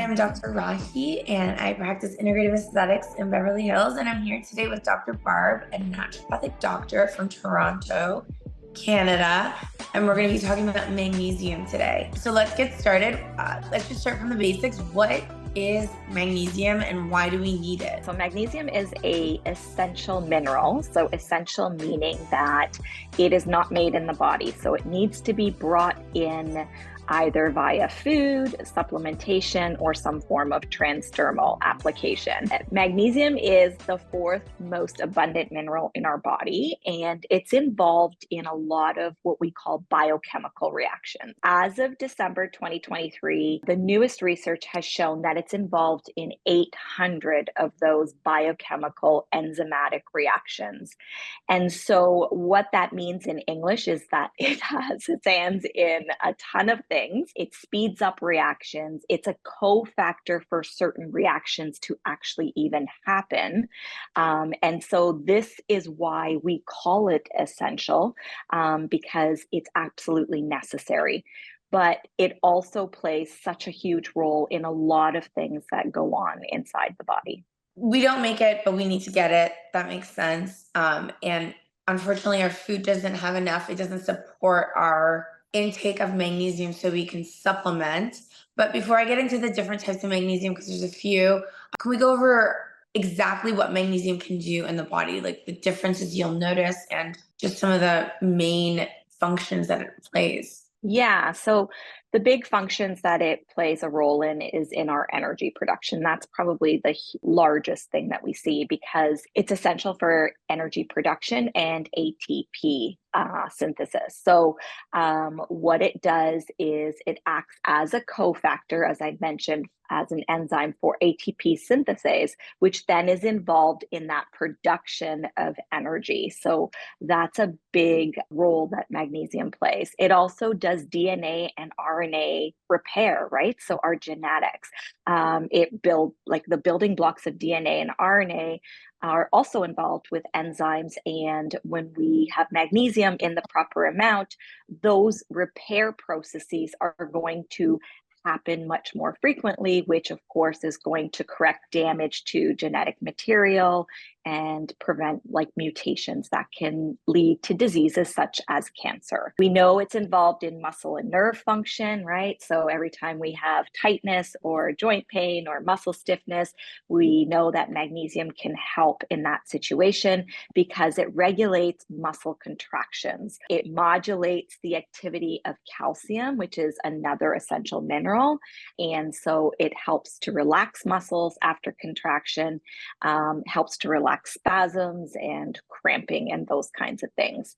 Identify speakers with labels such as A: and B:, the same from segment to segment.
A: am Dr. Rahi, and I practice integrative aesthetics in Beverly Hills. And I'm here today with Dr. Barb, a naturopathic doctor from Toronto, Canada. And we're going to be talking about magnesium today. So let's get started. Let's just start from the basics. What is magnesium and why do we need it?
B: So magnesium is an essential mineral. So essential meaning that it is not made in the body. So it needs to be brought in either via food, supplementation, or some form of transdermal application. Magnesium is the fourth most abundant mineral in our body, and it's involved in a lot of what we call biochemical reactions. As of December 2023, the newest research has shown that it's involved in 800 of those biochemical enzymatic reactions. And so what that means in English is that it has its hands in a ton of things. It speeds up reactions. It's a cofactor for certain reactions to actually even happen. And so this is why we call it essential, because it's absolutely necessary. But it also plays such a huge role in a lot of things that go on inside the body.
A: We don't make it, but we need to get it. That makes sense. And unfortunately, our food doesn't have enough. It doesn't support our intake of magnesium, so we can supplement. But before I get into the different types of magnesium, because there's a few, can we go over exactly what magnesium can do in the body, like the differences you'll notice and just some of the main functions that it plays?
B: Yeah, so the big functions that it plays a role in is in our energy production. That's probably the largest thing that we see because it's essential for energy production and ATP synthesis. So, what it does is it acts as a cofactor, as I mentioned, as an enzyme for ATP synthase, which then is involved in that production of energy. So, that's a big role that magnesium plays. It also does DNA and RNA repair, right? So our genetics, it build like the building blocks of DNA and RNA are also involved with enzymes. And when we have magnesium in the proper amount, those repair processes are going to happen much more frequently, which of course is going to correct damage to genetic material and prevent like mutations that can lead to diseases such as cancer. We know it's involved in muscle and nerve function, right? So every time we have tightness or joint pain or muscle stiffness, we know that magnesium can help in that situation because it regulates muscle contractions. It modulates the activity of calcium, which is another essential mineral. And so it helps to relax muscles after contraction, helps to relax spasms and cramping and those kinds of things.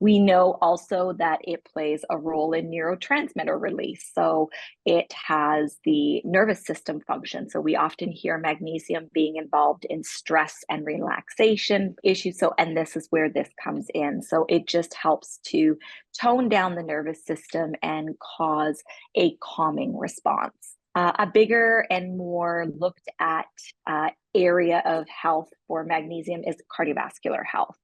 B: We know also that it plays a role in neurotransmitter release. So it has the nervous system function. So we often hear magnesium being involved in stress and relaxation issues. So, and this is where this comes in. So it just helps to tone down the nervous system and cause a calming response. A bigger and more looked at area of health for magnesium is cardiovascular health.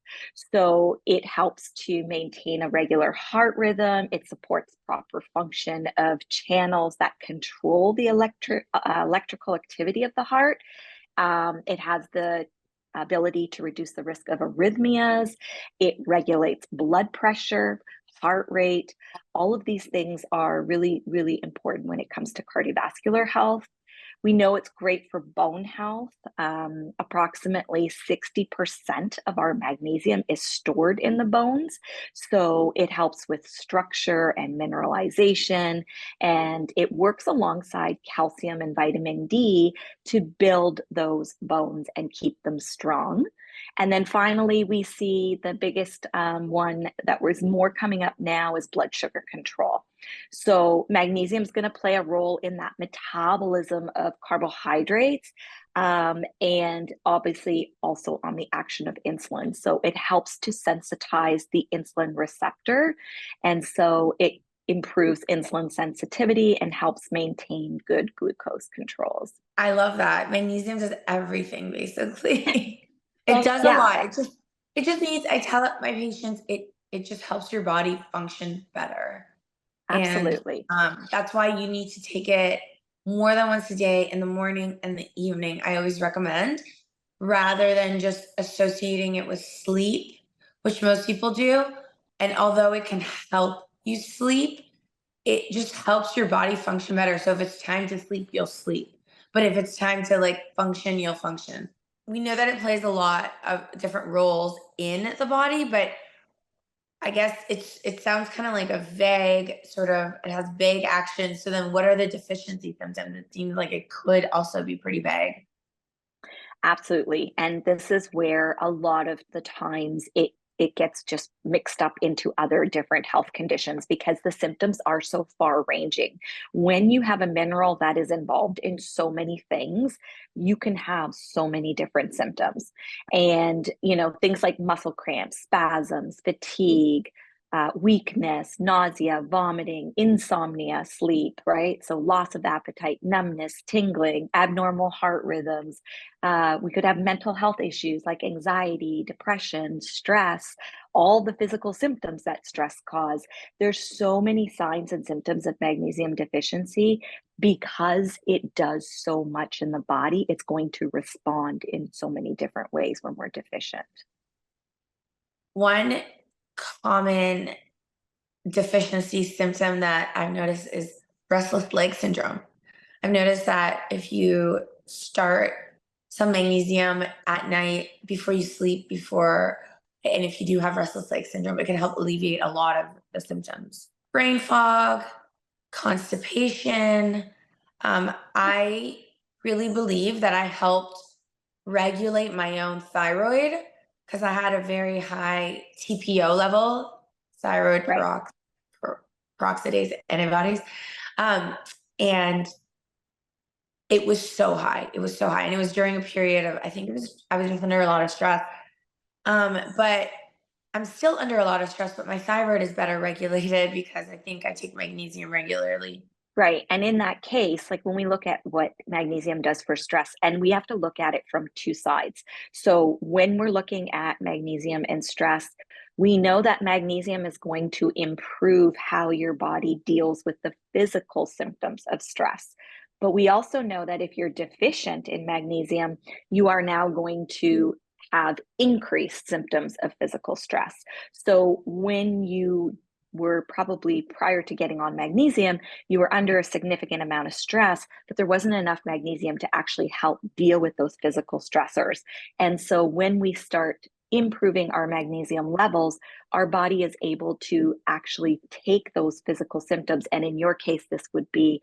B: So it helps to maintain a regular heart rhythm. It supports proper function of channels that control the electrical activity of the heart. It has the ability to reduce the risk of arrhythmias. It regulates blood pressure, heart rate. All of these things are really, really important when it comes to cardiovascular health. We know it's great for bone health. Approximately 60% of our magnesium is stored in the bones. So it helps with structure and mineralization, and it works alongside calcium and vitamin D to build those bones and keep them strong. And then finally, we see the biggest one that was more coming up now is blood sugar control. So magnesium is going to play a role in that metabolism of carbohydrates, and obviously also on the action of insulin. So it helps to sensitize the insulin receptor. And so it improves insulin sensitivity and helps maintain good glucose controls.
A: I love that. Magnesium does everything basically. It
B: Well,
A: does a
B: yeah,
A: lot. It just needs, I tell my patients, it just helps your body function better. And
B: absolutely.
A: that's why you need to take it more than once a day in the morning and the evening. I always recommend, rather than just associating it with sleep, which most people do. And although it can help you sleep, it just helps your body function better. So if it's time to sleep, you'll sleep. But if it's time to like function, you'll function. We know that it plays a lot of different roles in the body, but I guess it sounds kind of like a vague sort of, it has vague action. So then what are the deficiency symptoms? It seems like it could also be pretty vague.
B: Absolutely. And this is where a lot of the times it gets just mixed up into other different health conditions because the symptoms are so far ranging. When you have a mineral that is involved in so many things, you can have so many different symptoms. And, things like muscle cramps, spasms, fatigue, weakness, nausea, vomiting, insomnia, sleep, right? So, loss of appetite, numbness, tingling, abnormal heart rhythms. We could have mental health issues like anxiety, depression, stress, all the physical symptoms that stress cause. There's so many signs and symptoms of magnesium deficiency because it does so much in the body. It's going to respond in so many different ways when we're deficient.
A: One common deficiency symptom that I've noticed is restless leg syndrome. I've noticed that if you start some magnesium at night before you sleep, and if you do have restless leg syndrome, it can help alleviate a lot of the symptoms. Brain fog, constipation. I really believe that I helped regulate my own thyroid because I had a very high TPO level, thyroid
B: Right.
A: peroxidase antibodies. Um, and it was so high. It was so high. And it was during a period of, I was just under a lot of stress. But I'm still under a lot of stress, but my thyroid is better regulated because I think I take magnesium regularly.
B: Right. And in that case, like when we look at what magnesium does for stress, and we have to look at it from two sides. So when we're looking at magnesium and stress, we know that magnesium is going to improve how your body deals with the physical symptoms of stress. But we also know that if you're deficient in magnesium, you are now going to have increased symptoms of physical stress. So when you were probably prior to getting on magnesium, you were under a significant amount of stress, but there wasn't enough magnesium to actually help deal with those physical stressors. And so when we start improving our magnesium levels, our body is able to actually take those physical symptoms. And in your case, this would be,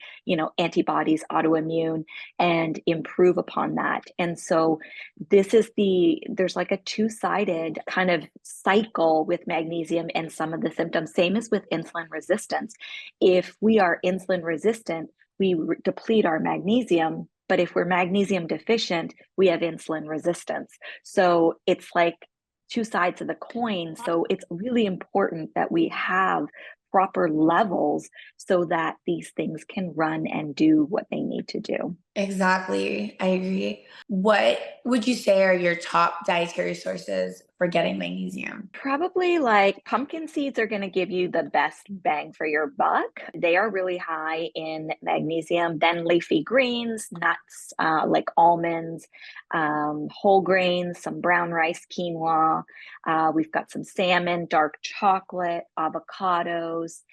B: antibodies, autoimmune, and improve upon that. And so there's like a two-sided kind of cycle with magnesium and some of the symptoms, same as with insulin resistance. If we are insulin resistant, we deplete our magnesium, but if we're magnesium deficient, we have insulin resistance. So it's like two sides of the coin. So it's really important that we have proper levels so that these things can run and do what they need to do.
A: Exactly. I agree. What would you say are your top dietary sources for getting magnesium?
B: Probably like pumpkin seeds are going to give you the best bang for your buck. They are really high in magnesium. Then leafy greens, nuts like almonds, whole grains, some brown rice, quinoa. We've got some salmon, dark chocolate, avocados.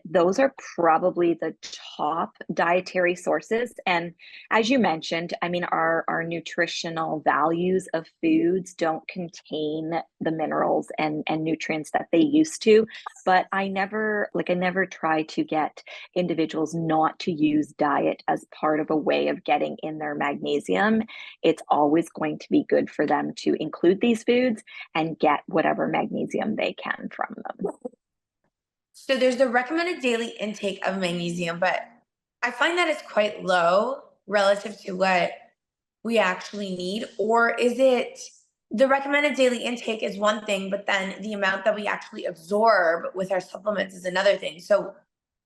B: Those are probably the top dietary sources. And as you mentioned, I mean, our nutritional values of foods don't contain the minerals and nutrients that they used to. But I never try to get individuals not to use diet as part of a way of getting in their magnesium. It's always going to be good for them to include these foods and get whatever magnesium they can from them.
A: So there's the recommended daily intake of magnesium, but I find that it's quite low relative to what we actually need. Or is it the recommended daily intake is one thing, but then the amount that we actually absorb with our supplements is another thing? So,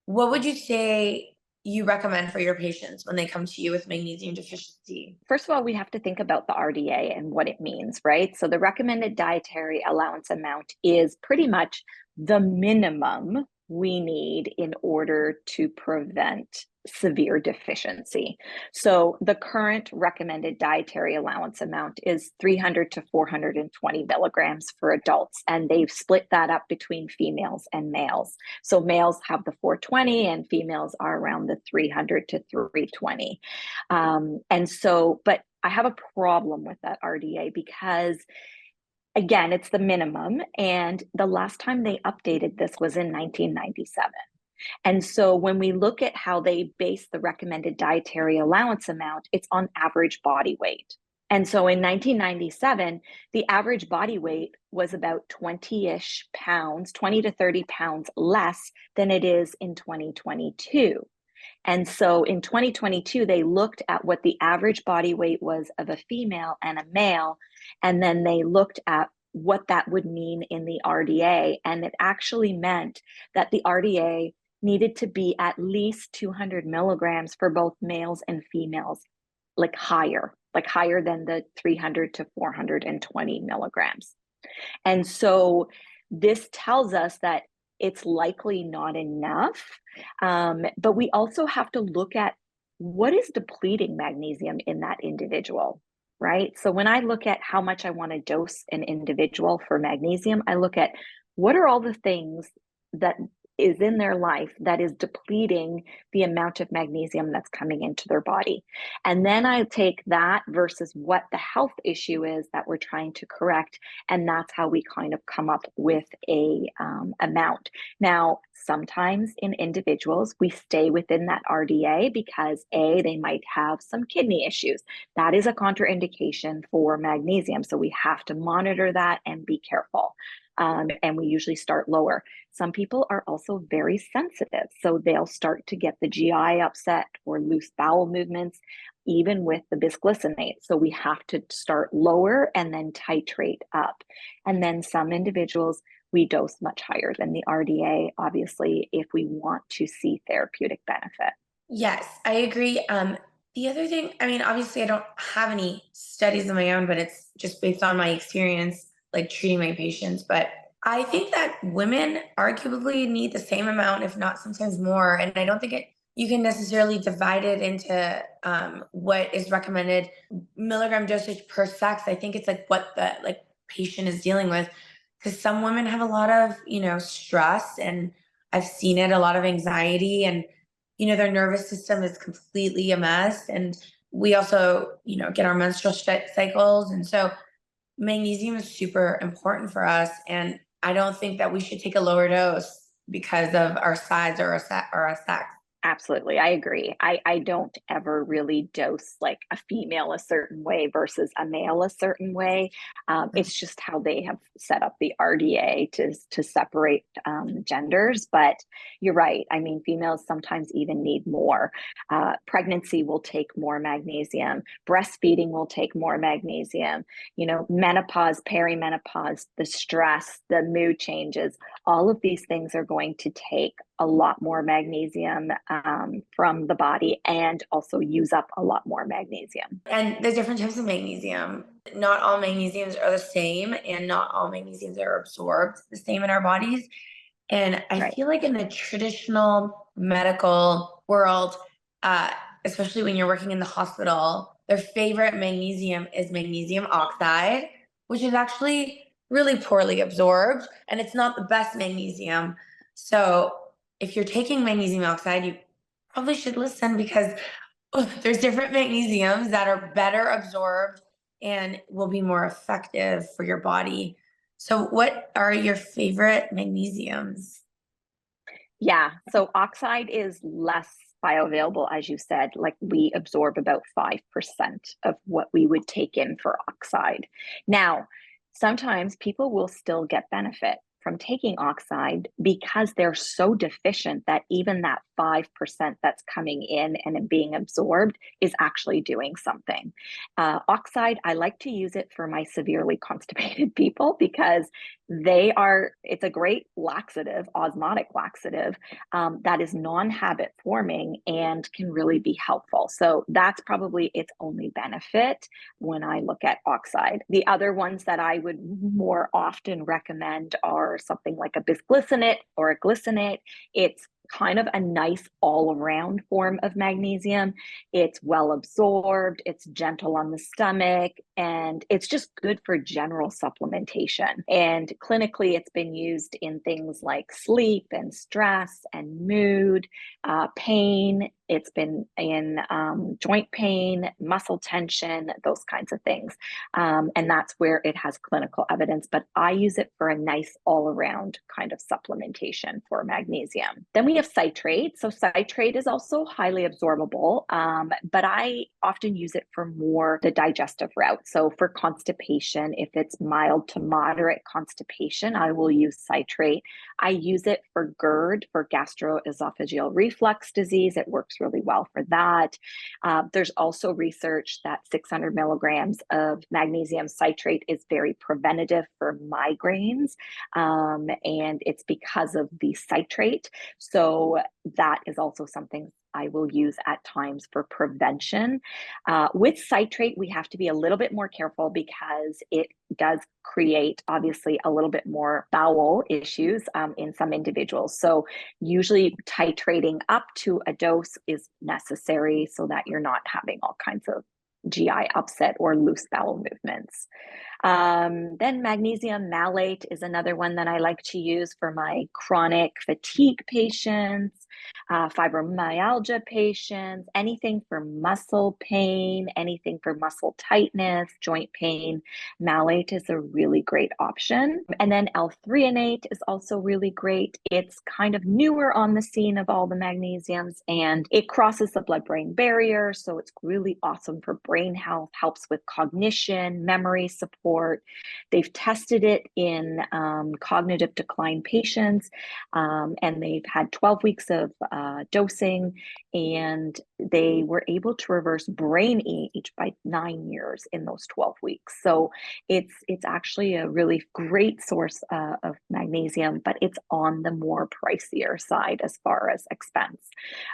A: what would you say you recommend for your patients when they come to you with magnesium deficiency?
B: First of all, we have to think about the RDA and what it means, right? So the recommended dietary allowance amount is pretty much the minimum we need in order to prevent severe deficiency. So the current recommended dietary allowance amount is 300 to 420 milligrams for adults, and they've split that up between females and males. So males have the 420 and females are around the 300 to 320. But I have a problem with that RDA because, again, it's the minimum. And the last time they updated this was in 1997. And so when we look at how they base the recommended dietary allowance amount, it's on average body weight. And so in 1997, the average body weight was about 20-ish pounds, 20 to 30 pounds less than it is in 2022. And so in 2022, they looked at what the average body weight was of a female and a male, and then they looked at what that would mean in the RDA. And it actually meant that the RDA needed to be at least 200 milligrams for both males and females, like higher than the 300 to 420 milligrams. And so this tells us that it's likely not enough. But we also have to look at what is depleting magnesium in that individual, right? So when I look at how much I want to dose an individual for magnesium, I look at what are all the things that is in their life that is depleting the amount of magnesium that's coming into their body. And then I take that versus what the health issue is that we're trying to correct. And that's how we kind of come up with a amount. Now, sometimes in individuals, we stay within that RDA because they might have some kidney issues. That is a contraindication for magnesium. So we have to monitor that and be careful. And we usually start lower. Some people are also very sensitive, so they'll start to get the GI upset or loose bowel movements, even with the bisglycinate. So we have to start lower and then titrate up. And then some individuals, we dose much higher than the RDA, obviously, if we want to see therapeutic benefit.
A: Yes, I agree. The other thing, I mean, obviously I don't have any studies of my own, but it's just based on my experience, like treating my patients. But I think that women arguably need the same amount, if not sometimes more. And I don't think you can necessarily divide it into what is recommended milligram dosage per sex. I think it's like what the patient is dealing with, because some women have a lot of stress, and I've seen it, a lot of anxiety, and their nervous system is completely a mess. And we also get our menstrual cycles, and so magnesium is super important for us. And I don't think that we should take a lower dose because of our size or our sex.
B: Absolutely. I agree. I don't ever really dose like a female a certain way versus a male a certain way. It's just how they have set up the RDA to separate genders. But you're right. I mean, females sometimes even need more. Pregnancy will take more magnesium. Breastfeeding will take more magnesium. Menopause, perimenopause, the stress, the mood changes, all of these things are going to take a lot more magnesium from the body and also use up a lot more magnesium.
A: And there's different types of magnesium. Not all magnesiums are the same, and not all magnesiums are absorbed the same in our bodies. And I feel like in the traditional medical world, especially when you're working in the hospital, their favorite magnesium is magnesium oxide, which is actually really poorly absorbed, and it's not the best magnesium. So if you're taking magnesium oxide, you probably should listen, because there's different magnesiums that are better absorbed and will be more effective for your body. So what are your favorite magnesiums?
B: Yeah, so oxide is less bioavailable, as you said. Like, we absorb about 5% of what we would take in for oxide. Now, sometimes people will still get benefit from taking oxide because they're so deficient that even that 5% that's coming in and being absorbed is actually doing something. Oxide, I like to use it for my severely constipated people because it's a great laxative, osmotic laxative, that is non-habit forming and can really be helpful. So that's probably its only benefit when I look at oxide. The other ones that I would more often recommend are something like a bisglycinate or a glycinate. It's kind of a nice all-around form of magnesium. It's well absorbed, it's gentle on the stomach, and it's just good for general supplementation. And clinically, it's been used in things like sleep and stress and mood, pain. It's been in joint pain, muscle tension, those kinds of things. And that's where it has clinical evidence, but I use it for a nice all-around kind of supplementation for magnesium. Then we have citrate. So citrate is also highly absorbable, but I often use it for more the digestive route. So for constipation, if it's mild to moderate constipation, I will use citrate. I use it for GERD, for gastroesophageal reflux disease. It works really well for that. There's also research that 600 milligrams of magnesium citrate is very preventative for migraines, and it's because of the citrate. So that is also something I will use at times for prevention. With citrate, we have to be a little bit more careful because it does create, obviously, a little bit more bowel issues in some individuals. So usually titrating up to a dose is necessary so that you're not having all kinds of GI upset or loose bowel movements. Then magnesium malate is another one that I like to use for my chronic fatigue patients, fibromyalgia patients, anything for muscle pain, anything for muscle tightness, joint pain. Malate is a really great option. And then L-threonate is also really great. It's kind of newer on the scene of all the magnesiums, and it crosses the blood-brain barrier. So it's really awesome for brain health, helps with cognition, memory support. They've tested it in cognitive decline patients, and they've had 12 weeks of dosing, and they were able to reverse brain age by 9 years in those 12 weeks. So it's actually a really great source of magnesium, but it's on the more pricier side as far as expense.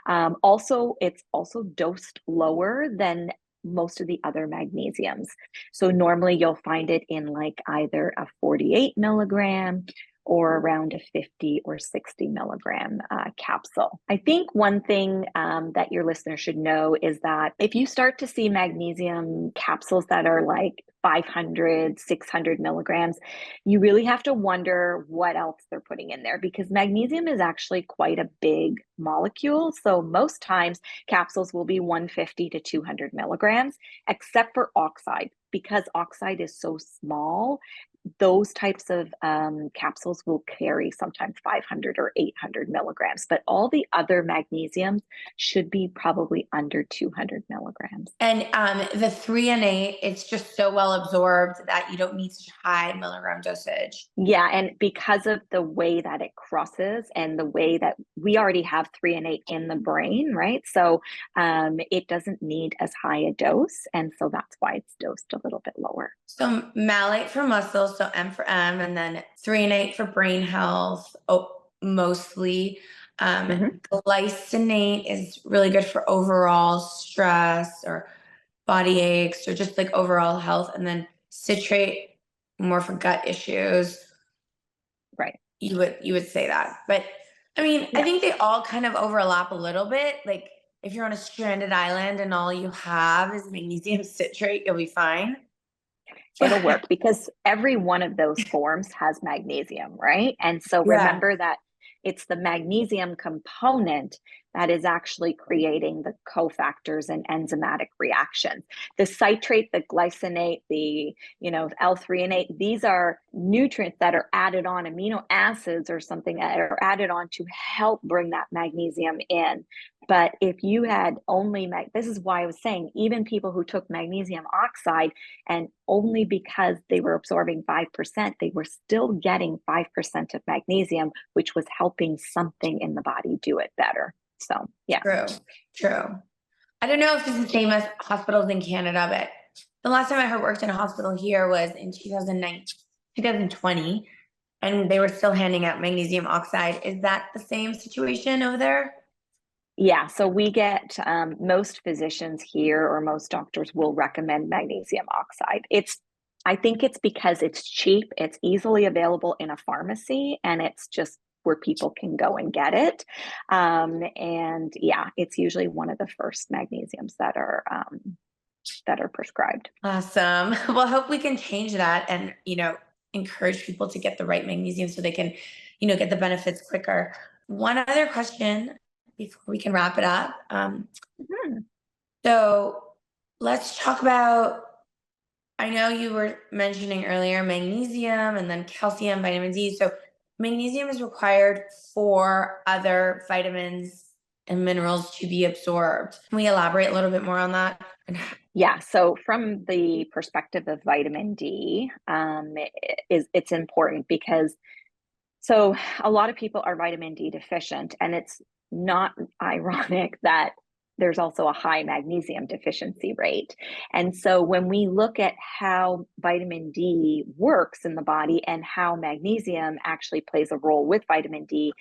B: It's also dosed lower than most of the other magnesiums. So normally you'll find it in like either a 48 milligram or around a 50 or 60 milligram capsule. I think one thing that your listeners should know is that if you start to see magnesium capsules that are like 500, 600 milligrams, you really have to wonder what else they're putting in there, because magnesium is actually quite a big molecule. So most times capsules will be 150 to 200 milligrams, except for oxide. Because oxide is so small, those types of capsules will carry sometimes 500 or 800 milligrams, but all the other magnesiums should be probably under 200 milligrams.
A: And the threonate, it's just so well absorbed that you don't need such high milligram dosage.
B: Yeah, and because of the way that it crosses and the way that we already have threonate in the brain, right? So it doesn't need as high a dose, and so that's why it's dosed a little bit lower.
A: So malate for muscle, so M for M, and then threonate for brain health, mostly. Glycinate is really good for overall stress or body aches or just like overall health. And then citrate more for gut issues.
B: Right.
A: You would say that. But I mean, I think they all kind of overlap a little bit. Like if you're on a stranded island and all you have is magnesium citrate, you'll be fine.
B: It'll work because every one of those forms has magnesium, right? And so
A: Yeah.
B: remember that it's the magnesium component that is actually creating the cofactors and enzymatic reactions. The citrate, the glycinate, the L-threonate, these are nutrients that are added on, amino acids or something that are added on to help bring that magnesium in. But if you had only, this is why I was saying, even people who took magnesium oxide and only because they were absorbing 5%, they were still getting 5% of magnesium, which was helping something in the body do it better. So, yeah.
A: True, true. I don't know if it's the same as hospitals in Canada, but the last time I heard worked in a hospital here was in 2009, 2020, and they were still handing out magnesium oxide. Is that the same situation over there?
B: Yeah, so we get most physicians here or most doctors will recommend magnesium oxide. I think it's because it's cheap, it's easily available in a pharmacy, and it's just where people can go and get it. And yeah, it's usually one of the first magnesiums that are prescribed.
A: Awesome. Well, I hope we can change that and, encourage people to get the right magnesium so they can, get the benefits quicker. One other question before we can wrap it up.
B: Mhm.
A: So let's talk about, I know you were mentioning earlier magnesium and then calcium, vitamin D. So magnesium is required for other vitamins and minerals to be absorbed. Can we elaborate a little bit more on that?
B: Yeah, so from the perspective of vitamin D, it's important because so a lot of people are vitamin D deficient, and it's not ironic that there's also a high magnesium deficiency rate. And so when we look at how vitamin D works in the body and how magnesium actually plays a role with vitamin D,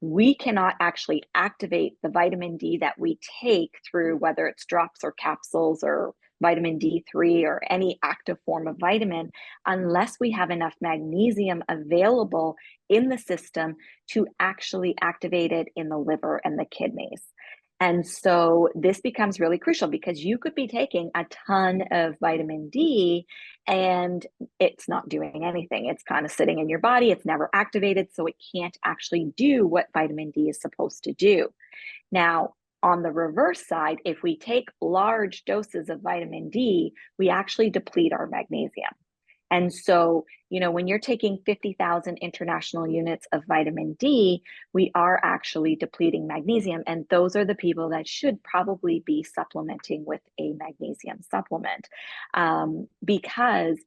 B: we cannot actually activate the vitamin D that we take through whether it's drops or capsules or vitamin D3 or any active form of vitamin unless we have enough magnesium available in the system to actually activate it in the liver and the kidneys. And so this becomes really crucial because you could be taking a ton of vitamin D and it's not doing anything. It's kind of sitting in your body, it's never activated, so it can't actually do what vitamin D is supposed to do. Now, on the reverse side, if we take large doses of vitamin D, we actually deplete our magnesium. And so, when you're taking 50,000 international units of vitamin D, we are actually depleting magnesium. And those are the people that should probably be supplementing with a magnesium supplement. Because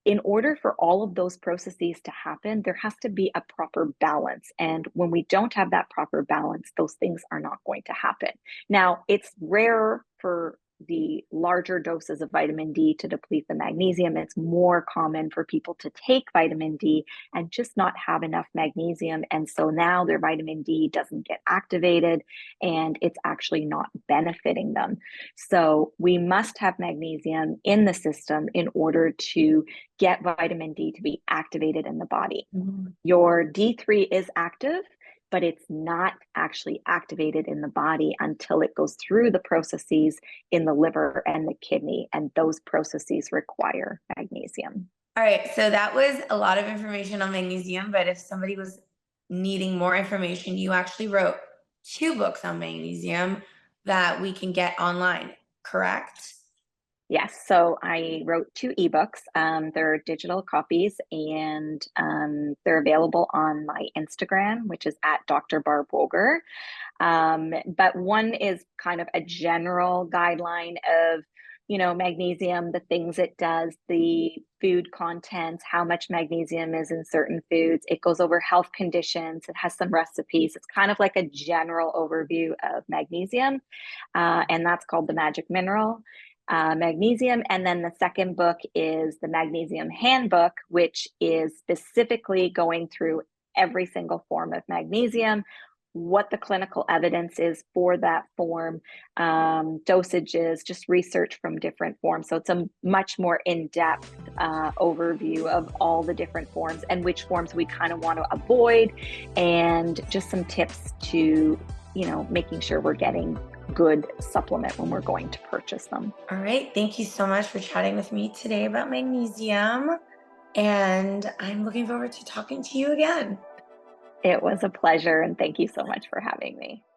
B: in order for all of those processes to happen, there has to be a proper balance. And when we don't have that proper balance, those things are not going to happen. Now, it's rare for the larger doses of vitamin D to deplete the magnesium. It's more common for people to take vitamin D and just not have enough magnesium. And so now their vitamin D doesn't get activated and it's actually not benefiting them. So we must have magnesium in the system in order to get vitamin D to be activated in the body.
A: Mhm.
B: Your D3 is active, but it's not actually activated in the body until it goes through the processes in the liver and the kidney, and those processes require magnesium.
A: All right, so that was a lot of information on magnesium, but if somebody was needing more information, you actually wrote two books on magnesium that we can get online, correct?
B: Yes, so I wrote two ebooks. They're digital copies, and they're available on my Instagram, which is at Dr. Barb Woegerer. But one is kind of a general guideline of, magnesium, the things it does, the food contents, how much magnesium is in certain foods. It goes over health conditions. It has some recipes. It's kind of like a general overview of magnesium, and that's called the Magic Mineral. Magnesium. And then the second book is the Magnesium Handbook, which is specifically going through every single form of magnesium, what the clinical evidence is for that form, dosages, just research from different forms. So it's a much more in-depth overview of all the different forms and which forms we kind of want to avoid, and just some tips to, making sure we're getting good supplement when we're going to purchase them.
A: All right, thank you so much for chatting with me today about magnesium, and I'm looking forward to talking to you again.
B: It was a pleasure, and thank you so much for having me.